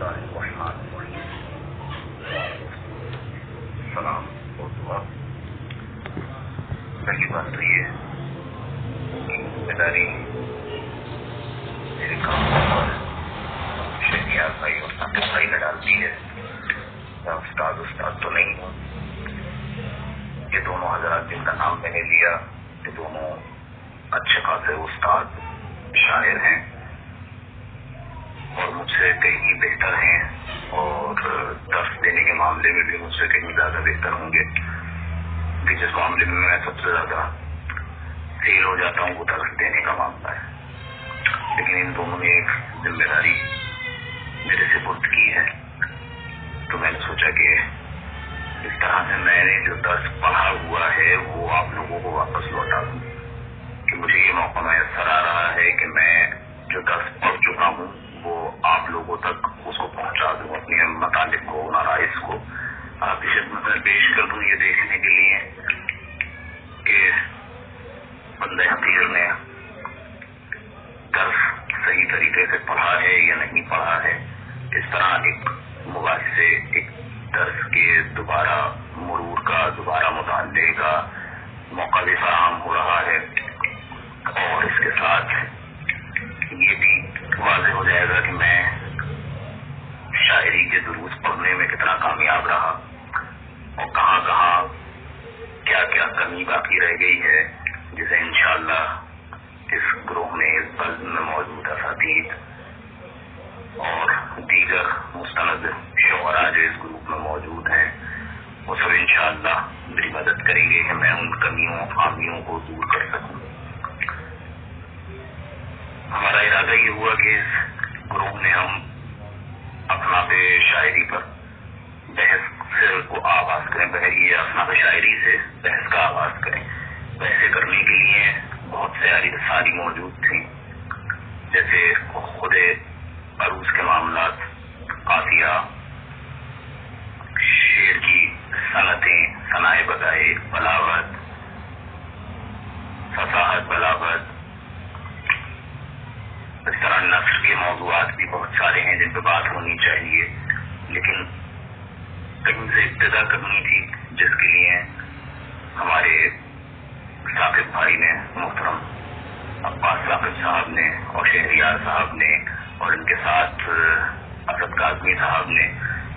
اللہ الرحمن الرحیم. سلام اور دعا. پہلی بات تو یہ کہ ذمہ داری میرے کام پر شہریار بھائی اور ثاقب بھائی نے ڈالتی ہے. میں استاد تو نہیں ہوں. یہ دونوں حضرات جن کا نام میں نے لیا یہ دونوں اچھے خاصے استاد شاعر ہیں اور مجھ سے کہیں بہتر ہیں اور درس دینے کے معاملے میں بھی مجھ سے کہیں زیادہ بہتر ہوں گے کہ جس معاملے میں میں سب سے زیادہ فیل ہو جاتا ہوں وہ درس دینے کا معاملہ ہے. لیکن ان دونوں نے ایک ذمہ داری میرے سے سپرد کی ہے تو میں نے سوچا کہ اس طرح سے میں نے جو درس پڑھا ہوا ہے وہ آپ لوگوں کو واپس لوٹا دوں کہ مجھے یہ موقع میسر آ رہا ہے کہ میں جو درس پڑھ چکا ہوں وہ آپ لوگوں تک اس کو پہنچا دوں, اپنے مطالب کو, نرائض کو آپ کی خدمت میں پیش کر دوں, یہ دیکھنے کے لیے کہ بندہ حقیر نے درس صحیح طریقے سے پڑھا ہے یا نہیں پڑھا ہے. اس طرح ایک مباحثے, ایک درس کے دوبارہ مرور کا, دوبارہ مطالعے کا موقع بھی فراہم ہو رہا ہے اور اس کے ساتھ یہ بھی واضح ہو جائے گا کہ میں شاعری کے دروس پڑھنے میں کتنا کامیاب رہا اور کہاں کہاں کیا کیا کمی باقی رہ گئی ہے جسے انشاءاللہ اس گروہ میں, اس بلد میں موجود اساتید اور دیگر مستند شعراء جو اس گروپ میں موجود ہیں وہ سب انشاءاللہ میری مدد کریں گے کہ میں ان کمیوں خامیوں کو دور کر سکوں. ہمارا ارادہ یہ ہوا کہ اس گروپ میں ہم اصناف شاعری پر بحث کو آغاز کریں, یہ اصناف شاعری سے بحث کا آغاز کریں. بحثیں کرنے کے لیے بہت ساری موجود تھیں, جیسے خود عروض کے معاملات, قافیہ, شعر کی صنعتیں, صنائع بدائع, بلاغت, فصاحت, بلاغت, اس طرح نثر کے موضوعات بھی بہت سارے ہیں جن پہ بات ہونی چاہیے. لیکن کہیں سے ابتدا کرنی تھی جس کے لیے ہمارے ثاقب بھائی نے, محترم عباس ثاقب صاحب نے اور شہریار صاحب نے اور ان کے ساتھ اسد کاظمی صاحب نے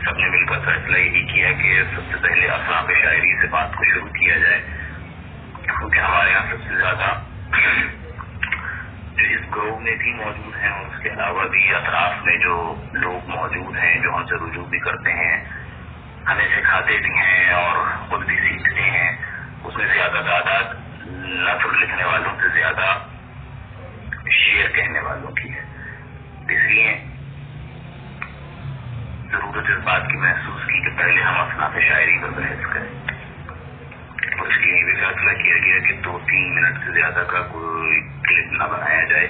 سب نے مل کر فیصلہ یہی کیا کہ سب سے پہلے اصناف شاعری سے بات کو شروع کیا جائے, کیونکہ ہمارے یہاں سب سے زیادہ جو اس گروہ میں بھی موجود ہیں اور اس کے علاوہ بھی اطراف میں جو لوگ موجود ہیں جو ہم سے رجوع بھی کرتے ہیں, ہمیں سکھاتے بھی ہیں اور خود بھی سیکھتے ہیں, اس میں زیادہ تعداد نثر لکھنے والوں سے زیادہ شعر کہنے والوں کی ہے. اس لیے ضرورت اس بات کی محسوس کی کہ پہلے ہم اصناف شاعری پر بحث کریں اور اس لیے بھی فیصلہ کیا گیا کہ 2-3 منٹ سے زیادہ کا کوئی کلپ نہ بنایا جائے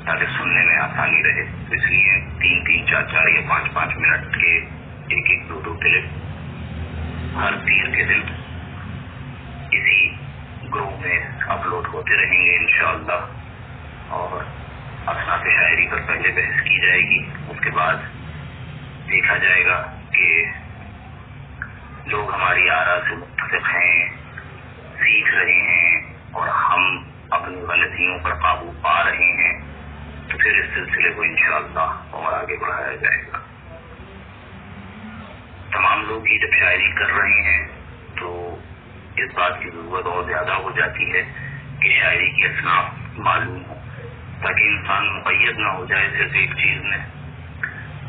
تاکہ سننے میں آسانی رہے. اس لیے 3-3, 4-4 یا 5-5 منٹ کے 1-1, 2-2 کلپ ہر پیر کے دن اسی گروہ میں اپلوڈ ہوتے رہیں گے انشاءاللہ. اور اصناف شاعری پر پہلے بحث کی جائے گی, اس کے بعد دیکھا جائے گا کہ لوگ ہماری آراء سے متفق ہیں, سیکھ رہے ہیں اور ہم اپنی غلطیوں پر قابو پا رہے ہیں تو پھر اس سلسلے کو انشاءاللہ اور آگے بڑھایا جائے گا. تمام لوگ ہی جب شاعری کر رہے ہیں تو اس بات کی ضرورت اور زیادہ ہو جاتی ہے کہ شاعری کی اصناف معلوم ہو تاکہ انسان مقید نہ ہو جائے صرف ایک چیز میں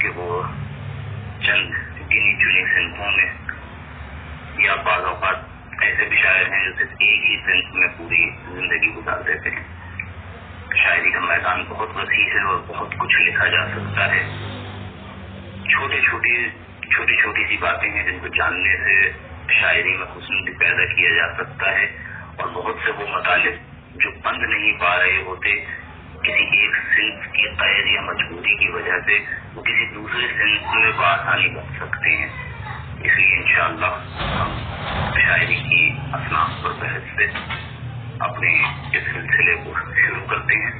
کہ وہ چند گنی چنی صنفوں میں, یا بعض اوقات ایسے بھی شاعر ہیں جو صرف ایک ہی صنف میں پوری زندگی گزار دیتے ہیں. شاعری کا میدان بہت وسیع ہے اور بہت کچھ لکھا جا سکتا ہے. چھوٹی چھوٹی سی باتیں ہیں جن کو جاننے سے شاعری میں حسن بھی پیدا کیا جا سکتا ہے اور بہت سے وہ مطالب جو بند نہیں پا رہے ہوتے کسی ایک صنف کی قید یا مجبوری کی وجہ سے وہ کسی دوسرے صنف میں بآسانی بن سکتے ہیں. اس لیے انشاءاللہ ہم شاعری کی اصناف پر بحث سے اپنے اس سلسلے کو شروع کرتے ہیں.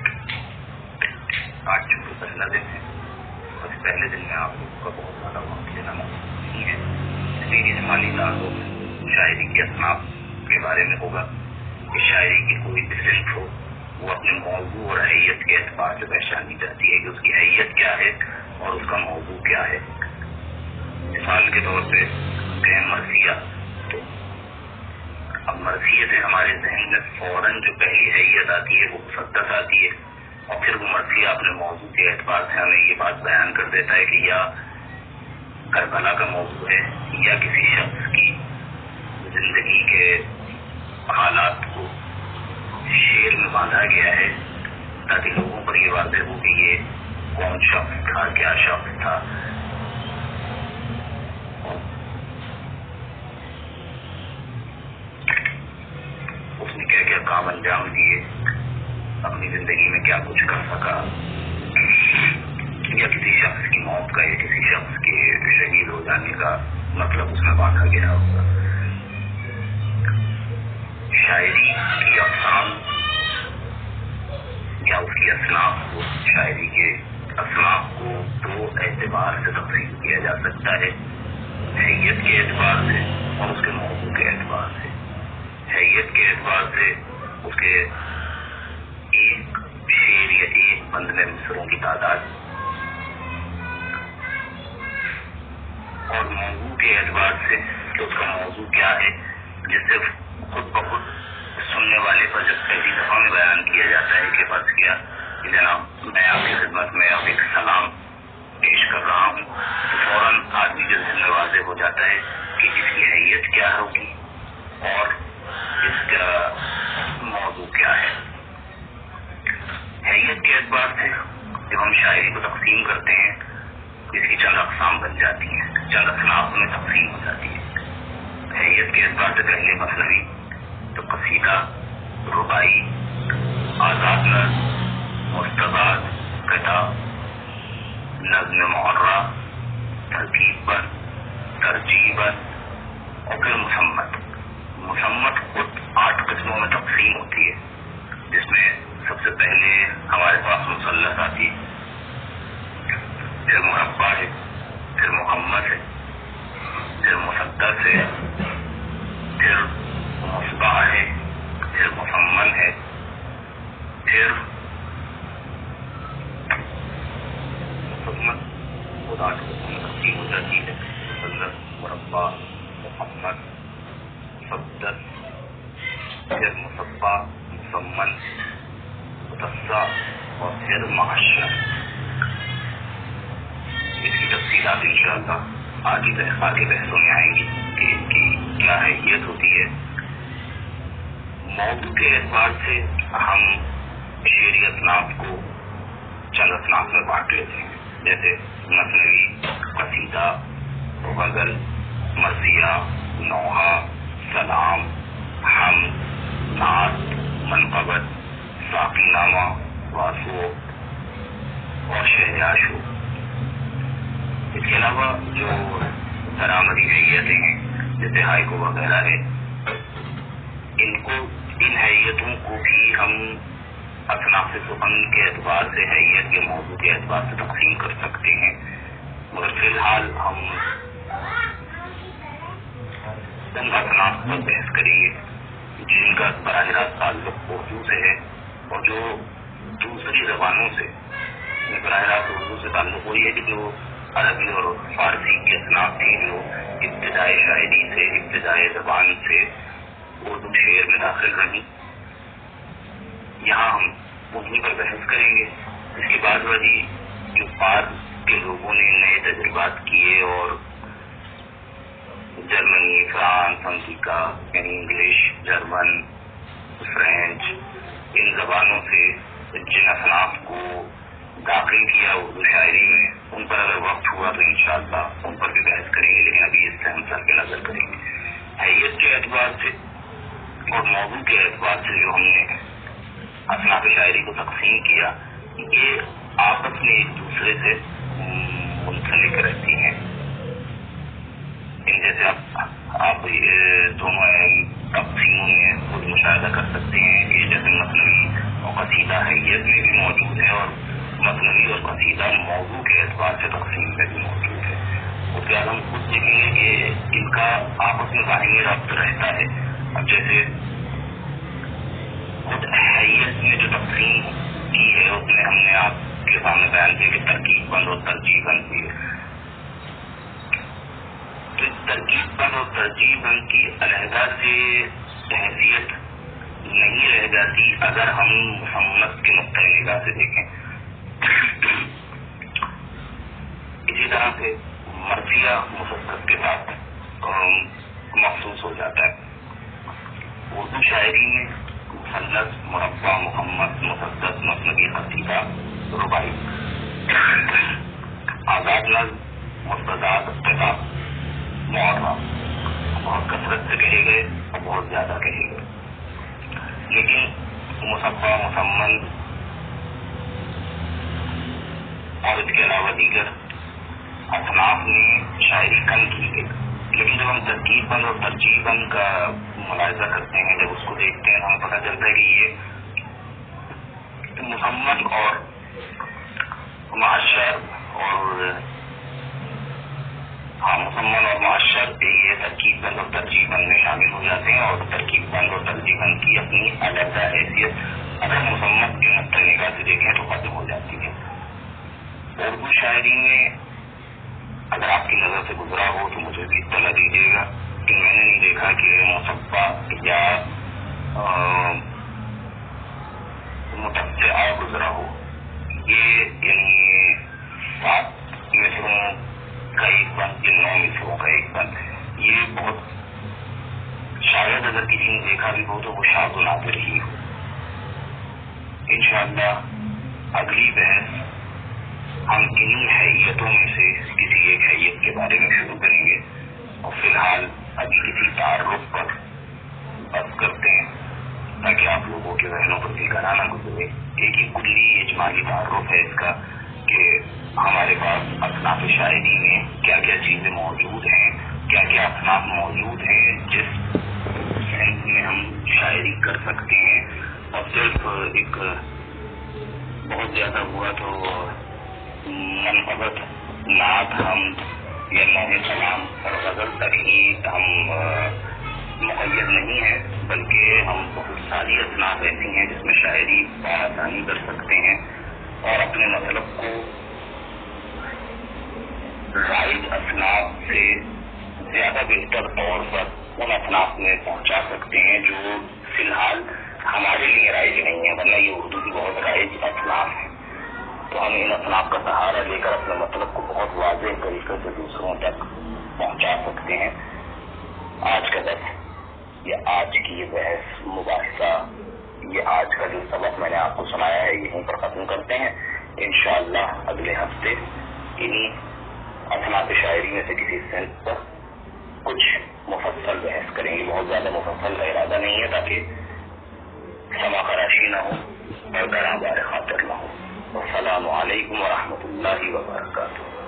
آج چونکہ پہلا دن ہے بس پہلے دن میں آپ لوگوں کا بہت زیادہ وقت لینا ممکن نہیں ہے، اس لیے جسمانی تعلق شاعری کے اصناف کے بارے میں ہوگا کہ شاعری کی کوئی بھی صنف ہو وہ اپنے موضوع اور حیت کے اعتبار سے پہچانی جاتی ہے کہ اس کی حیت کیا ہے اور اس کا موضوع کیا ہے۔ مثال کے طور پہ کہیں مرثیہ، تو اب مرثیے سے ہمارے ذہن میں فوراً جو پہلی حیت آتی ہے وہ مسدس آتی ہے، اور پھر وہ مرثیہ اپنے موضوع کے اعتبار سے ہمیں یہ بات بیان کر دیتا ہے کہ یا کربلا کا موضوع ہے یا کسی شخص کی زندگی کے حالات کو شعر میں باندھا گیا ہے تاکہ لوگوں پر یہ واضح ہو کہ یہ کون شخص تھا، کیا شخص تھا۔ اس نے کیا کیا کام انجام دیے، اپنی زندگی میں کیا کچھ کر سکا، یا کسی شخص کی موت کا یا کسی شخص کے شہید ہو جانے کا مطلب اس میں باندھا گیا ہوگا۔ شاعری کی اقسام یا اس کی اصناف کو، شاعری کے اصناف کو دو اعتبار سے تقسیم کیا جا سکتا ہے، حیت کے اعتبار سے اور اس کے موضوع کے اعتبار سے۔ حیت کے اعتبار سے اس کے ایک شعر یا ایک بند میں مصروں کی تعداد، اور موضوع کے اعتبار سے کہ اس کا موضوع کیا ہے، جس سے خود بخود سننے والے پر جب پہلی دفعہ میں بیان کیا جاتا ہے کہ فرض کیا کہ جناب میں آپ کی خدمت میں اب ایک سلام پیش کر رہا ہوں، تو فوراً آدمی کے ذہن میں واضح ہو جاتا ہے کہ اس کی حیت کیا ہوگی اور اس کا موضوع کیا ہے۔ حیت کے اعتبار سے جب ہم شاعری کو تقسیم کرتے ہیں اس کی چند اقسام بن جاتی ہیں، چند اصناف میں تقسیم ہو جاتی ہے۔ حیت کے اعتبار سے پہلے مثنوی، تو قصیدہ، رباعی، آزاد نظم، مستضاد، کتاب، نظم محرہ، ترکیب بند، ترجیح بند، اور پھر مسمت۔ مسمت خود 8 قسموں میں تقسیم ہوتی ہے، جس میں سب سے پہلے ہمارے پاس مثلث آتی ہے، پھر مربع ہے، پھر محمد ہے، پھر مسدس ہے، پھر مصباح ہے، پھر مسمن ہے، پھر مسمت خود 8 قسموں میں تقسیم ہو جاتی ہے، مثلث، مربع، محمد، مسدس، پھر مصباح، مسمن، متصع، اور پھر معشر۔ اس کی تفصیلات انشاءاللہ آگے بحثوں میں آئیں گی کہ ان کی کیا حیثیت ہوتی ہے۔ موضوع کے اعتبار سے ہم شعری اصناف کو چند اصناف میں بانٹ لیتے ہیں، جیسے مثنوی، قصیدہ، غزل، مرثیہ، نوحہ، سلام، حمد، نعت، منقبت، ساقی نامہ، واسو اور شہجاشو۔ اس کے علاوہ جو درآمدی حیتیں ہیں جیسے ہائیکو وغیرہ ہے، ان حیتوں کو بھی ہم اصناف سخن کے اعتبار سے، حیت کے موضوع کے اعتبار سے تقسیم کر سکتے ہیں، مگر فی الحال ہم ان اصناف پر بحث کریں گے جن کا براہ راست تعلق اردو سے ہے اور جو دوسری زبانوں سے براہ راست اردو سے تعلق وہی ہے کہ جو عربی اور فارسی کی اصناف تھیں جو ابتدائی شاعری سے، ابتدائی زبان سے اردو شعر میں داخل رہیں، یہاں ہم انہیں پر بحث کریں گے۔ اس کے بعد والی جو بعد کے لوگوں نے نئے تجربات کیے اور جرمنی، فرانس، امریکہ یعنی انگلش، جرمن، فرینچ، ان زبانوں سے جن اصناف کو داخل کیا اردو شاعری میں، ان پر اگر وقت ہوا تو انشاءاللہ ان پر بھی بحث کریں گے، لیکن ابھی اس سے ہم سر پہ نظر کریں گے۔ حیت کے اعتبار سے اور موضوع کے اعتبار سے جو ہم نے اصناف شاعری کو تقسیم کیا، یہ آپس میں ایک دوسرے سے منسلک رہتی ہیں۔ ان جیسے آپ دونوں تقسیموں میں خود مشاہدہ کر سکتے ہیں کہ جیسے مثنوی اور قصیدہ حیت میں بھی موجود ہے اور مثنوی اور قصیدہ موضوع کے اعتبار سے تقسیم میں بھی موجود ہے. اس کے بعد ہم خود دیکھیں گے کہ ان کا آپس میں باہمی ربط رہتا ہے. اب جیسے خود حیث میں جو تقسیم کی ہے اس میں ہم نے آپ کے سامنے بیان کیا کہ ترکیب بند اور ترجیح بند کی ہے. تو ترکیب بند اور ترجیح بند کی علیحدہ سے حیثیت نہیں رہ جاتی اگر ہم مصنف کے نقطۂ نگاہ سے دیکھیں. اسی طرح سے مرثیہ مفصل کے ساتھ مخصوص ہو جاتا ہے. اردو شاعری میں مثلث، مربع، محمد، مسدس، مثنوی، قصیدہ، رباعی، آزاد نظم، مستزاد، قطع، معرہ بہت کثرت سے کہے گئے اور بہت زیادہ کہے گئے. لیکن مصفع، مسمن اور اس کے علاوہ دیگر اصناف میں شاعری کم کی گئی. لیکن جب ہم ترکیب بند اور ترجیح بند کا ملاحظہ کرتے ہیں، جب اس کو دیکھتے ہیں تو ہمیں پتہ چلتا ہے کہ یہ مسمن اور معاشر مسمن اور معاشر یہ ترکیب بند اور ترجیح بند میں شامل ہو جاتے ہیں، اور ترکیب بند اور ترجیح بند کی اپنی علیحدہ حیثیت اگر مسمن کے نقطۂ نگاہ سے دیکھیں تو ختم ہو جاتی ہے. اردو شاعری میں اگر آپ کی نظر سے گزرا ہو تو مجھے بھی اطلاع دیجیے گا کہ میں نے نہیں دیکھا کہ مصفع یا متبع گزرا ہو. یہ یعنی 7 مصروں کا ایک بند یا 9 مصروں کا ایک بند ہے. یہ بہت شاید اگر کسی نے دیکھا بھی ہو تو وہ شاذ و نادر ہی ہو. انشاءاللہ اگلی بحث ہم انہی حیتوں میں سے کسی ایک حیت کے بارے میں شروع کریں گے، اور فی الحال ابھی کسی تعارف پر بات کرتے ہیں تاکہ آپ لوگوں کے ذہنوں پر بھی گنا نہ گزرے. ایک ہی کلی اجمالی تعارف ہے اس کا کہ ہمارے پاس اصناف شاعری میں کیا کیا چیزیں موجود ہیں، کیا کیا اصناف موجود ہیں جس سینس میں ہم شاعری کر سکتے ہیں. اور صرف ایک بہت زیادہ ہوا تو منفرد نعت، حمد یا نوح سلام اور غزل تک ہی ہم مقید نہیں ہیں، بلکہ ہم بہت ساری اصناف ایسی ہیں جس میں شاعری بآسانی کر سکتے ہیں اور اپنے مطلب کو رائج اصناف سے زیادہ بہتر طور پر ان اصناف میں پہنچا سکتے ہیں جو فی الحال ہمارے لیے رائج نہیں ہے، ورنہ یہ اردو کی بہت رائج اصناف ہیں. تو ہم ان اصناف کا سہارا لے کر اپنے مطلب کو بہت واضح طریقے سے دوسروں تک پہنچا سکتے ہیں. آج کا درس یا آج کی یہ بحث مباحثہ، یہ آج کا جو سبق میں نے آپ کو سنایا ہے یہیں پر ختم کرتے ہیں. انشاءاللہ اگلے ہفتے انہی اصناف شاعری میں سے کسی صنف پر کچھ مفصل بحث کریں گے. بہت زیادہ مفصل کا ارادہ نہیں ہے تاکہ سما خراشی نہ ہو اور گراں بار خاطر نہ ہو. السلام علیکم ورحمۃ اللہ وبرکاتہ.